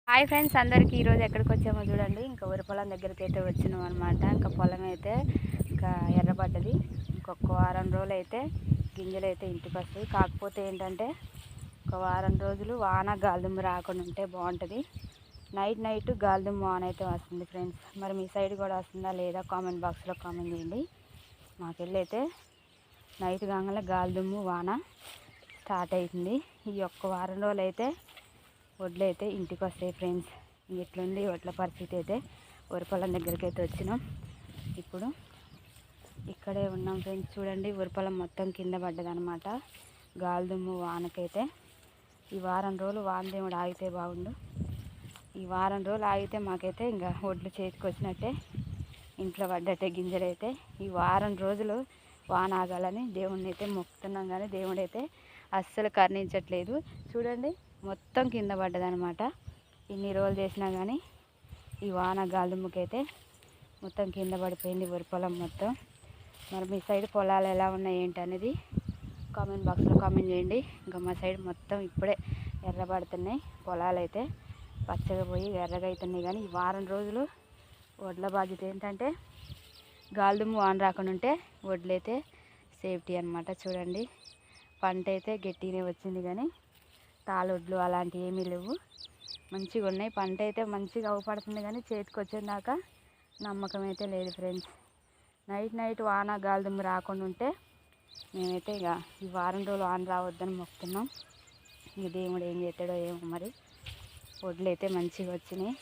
Hi friends అందరికీ ఈరోజు ఎక్కడికి వచ్చామో చూడండి. ఇంకా వరి పొలం దగ్గరికి అయితే వచ్చినాం అనమాట. ఇంకా పొలం అయితే ఇంకా ఎర్రబడ్డది. ఇంకొక వారం రోజులు అయితే గింజలు అయితే ఇంటికి వస్తాయి. కాకపోతే ఏంటంటే ఒక వారం రోజులు వాన గాలిదుమ్ము రాకుండా ఉంటే బాగుంటుంది. నైట్ గాలిదుమ్ము వాన అయితే వస్తుంది ఫ్రెండ్స్. మరి మీ సైడ్ కూడా వస్తుందా లేదా కామెంట్ బాక్స్లో కామెంట్ చేయండి. మాకెళ్ళి అయితే నైట్ కాగానే గాలిదుమ్ము వాన స్టార్ట్ అవుతుంది. ఈ ఒక్క వారం రోజులు అయితే వడ్లు అయితే ఇంటికి వస్తాయి ఫ్రెండ్స్. ఎట్లుంది వడ్ల పరిస్థితి అయితే వరి పొలం దగ్గరికి అయితే వచ్చినాం. ఇప్పుడు ఇక్కడే ఉన్నాం ఫ్రెండ్స్. చూడండి వరి పొలం మొత్తం కింద పడ్డదనమాట గాలిదుమ్ము వానకైతే. ఈ వారం రోజులు వాన దేవుడు ఆగితే బాగుండు. ఈ వారం రోజులు ఆగితే మాకైతే ఇంకా వడ్లు చేతికి వచ్చినట్టే, ఇంట్లో పడ్డట్టే గింజలు అయితే. ఈ వారం రోజులు వాన ఆగాలని దేవుడిని అయితే మొక్కుతున్నాం, కానీ దేవుడైతే అస్సలు కరుణించట్లేదు. చూడండి మొత్తం కింద పడ్డదనమాట. ఇన్ని రోజులు చేసినా కానీ ఈ వాన గాలిదుమ్ముకైతే మొత్తం కింద పడిపోయింది వరి పొలం మొత్తం. మరి మీ సైడ్ పొలాలు ఎలా ఉన్నాయి ఏంటి అనేది కామెంట్ బాక్స్లో కామెంట్ చేయండి. ఇంకా మా సైడ్ మొత్తం ఇప్పుడే ఎర్రబడుతున్నాయి పొలాలు అయితే, పచ్చగా పోయి ఎర్రగా అవుతున్నాయి. కానీ ఈ వారం రోజులు వడ్ల బాధ్యత ఏంటంటే గాలిదుమ్ము వాన రాకుండా ఉంటే వడ్లు అయితే సేఫ్టీ అనమాట. చూడండి పంట అయితే గట్టిగానే వచ్చింది, కానీ తాళొడ్లు అలాంటివి ఏమీ లేవు, మంచిగా ఉన్నాయి. పంట అయితే మంచిగా అవపడుతుంది, కానీ చేతికి వచ్చేదాకా నమ్మకం అయితే లేదు ఫ్రెండ్స్. నైట్ వాన గాలిదుమ్ము రాకుండా ఉంటే మేమైతే ఇక ఈ వారం రోజులు వాన రావద్దని మొక్కుతున్నాం. ఇక దేవుడు ఏం చేస్తాడో ఏమో. మరి వడ్లు అయితే మంచిగా వచ్చినాయి.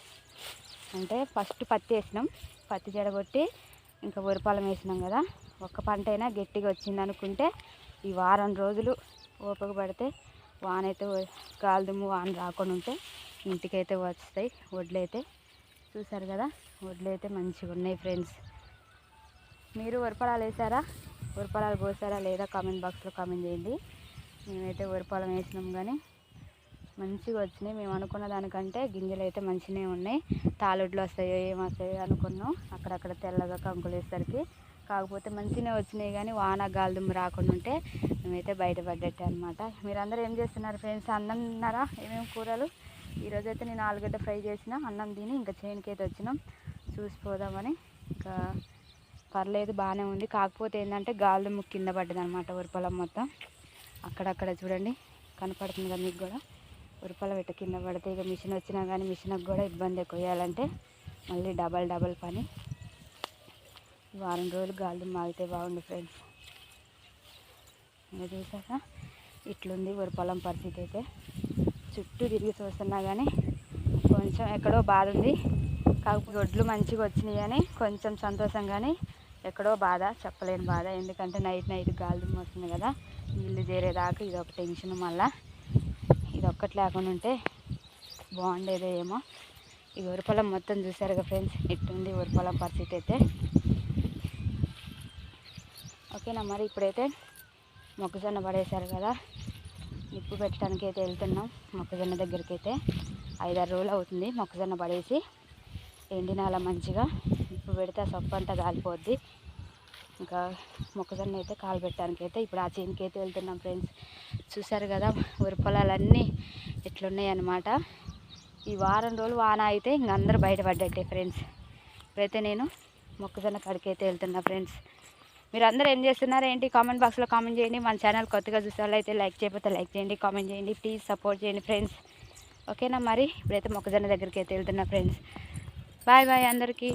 అంటే ఫస్ట్ పత్తి వేసినాం, పత్తి చెడగొట్టి ఇంకా వరి పొలం వేసినాం కదా. ఒక్క పంట అయినా గట్టిగా వచ్చింది అనుకుంటే ఈ వారం రోజులు ఓపిక పడితే వాన అయితే గాలిదుమ్ము వాన రాకుండా ఉంటే ఇంటికైతే వస్తాయి వడ్లు అయితే. చూసారు కదా వడ్లు అయితే మంచిగా ఉన్నాయి ఫ్రెండ్స్. మీరు వరి పొలాలు వేసారా, వరి పొలాలు కోసారా లేదా కామెంట్ బాక్స్లో కామెంట్ చేయండి. మేమైతే వరి పొలం వేసినాం, కానీ మంచిగా వచ్చినాయి. మేము అనుకున్న దానికంటే గింజలు అయితే మంచిగానే ఉన్నాయి. తాళొడ్లు వస్తాయో ఏమొస్తాయో అనుకున్నాం అక్కడక్కడ తెల్లగా కంకులు వేసరికి. కాకపోతే మంచిగానే వచ్చినాయి, కానీ వాన గాలిదుమ్ము రాకుండా ఉంటే మేమైతే బయటపడ్డట్టే అనమాట. మీరందరూ ఏం చేస్తున్నారు ఫ్రెండ్స్? అన్నం తిన్నారా? ఏమేమి కూరలు? ఈరోజైతే నేను ఆలుగడ్డ ఫ్రై చేసిన, అన్నం తిని ఇంకా చేనుకి అయితే వచ్చినాం చూసిపోదామని. ఇంకా పర్లేదు బాగానే ఉంది. కాకపోతే ఏంటంటే గాలిదుమ్ము కింద పడ్డది అనమాట వరి పొలం మొత్తం. అక్కడక్కడ చూడండి కనపడుతుంది కదా మీకు కూడా. వరి పొలం ఇట్ట కింద పడితే ఇక మిషన్ వచ్చినా కానీ మిషన్కి కూడా ఇబ్బంది కొయ్యాలంటే మళ్ళీ డబల్ పని. వారం రోజులు గాలిదుమ్ము ఆగితే బాగుండు ఫ్రెండ్స్. ఇంకా చూసాక ఇట్లుంది వరి పొలం పరిస్థితి అయితే. చుట్టూ తిరిగి చూస్తున్నా కానీ కొంచెం ఎక్కడో బాధ ఉంది. కాకపోతే వడ్లు మంచిగా వచ్చినాయి అని కొంచెం సంతోషం, కానీ ఎక్కడో బాధ, చెప్పలేని బాధ. ఎందుకంటే నైట్ గాలిదుమ్ము వస్తుంది కదా, నీళ్ళు చేరేదాకా ఇది ఒక టెన్షన్. మళ్ళీ ఇది ఒక్కటి లేకుండా ఉంటే బాగుండేదే ఏమో. ఈ వరి పొలం మొత్తం చూసారుగా ఫ్రెండ్స్, ఇట్లుంది వరి పొలం పరిస్థితి అయితే. ఓకేనా, మరి ఇప్పుడైతే మొక్కజొన్న పడేశారు కదా, నిప్పు పెట్టడానికి అయితే వెళ్తున్నాం మొక్కజొన్న దగ్గరికి అయితే. 5-6 రోజులు అవుతుంది మొక్కజొన్న పడేసి. ఎండినాల మంచిగా నిప్పు పెడితే ఆ సొప్ప అంతా కాలిపోద్ది. ఇంకా మొక్కజొన్న అయితే కాలు పెట్టడానికి అయితే ఇప్పుడు ఆ చేనుకి అయితే వెళ్తున్నాం ఫ్రెండ్స్. చూసారు కదా వరి పొలాలన్నీ ఎట్లున్నాయి అన్నమాట. ఈ వారం రోజులు వాన అయితే ఇంక అందరూ బయటపడ్డట్టే ఫ్రెండ్స్. ఇప్పుడైతే నేను మొక్కజొన్న కాడికి అయితే వెళ్తున్నా ఫ్రెండ్స్. మీరు అందరూ ఏం చేస్తున్నారో ఏంటి కామెంట్ బాక్స్లో కామెంట్ చేయండి. మన ఛానల్ కొత్తగా చూసేవాళ్ళు అయితే లైక్ చేయకపోతే లైక్ చేయండి, కామెంట్ చేయండి, ప్లీజ్ సపోర్ట్ చేయండి ఫ్రెండ్స్. ఓకేనా, మరి ఇప్పుడైతే మొక్కజొన్న దగ్గరికి అయితే వెళ్తున్నా ఫ్రెండ్స్. బాయ్ అందరికీ.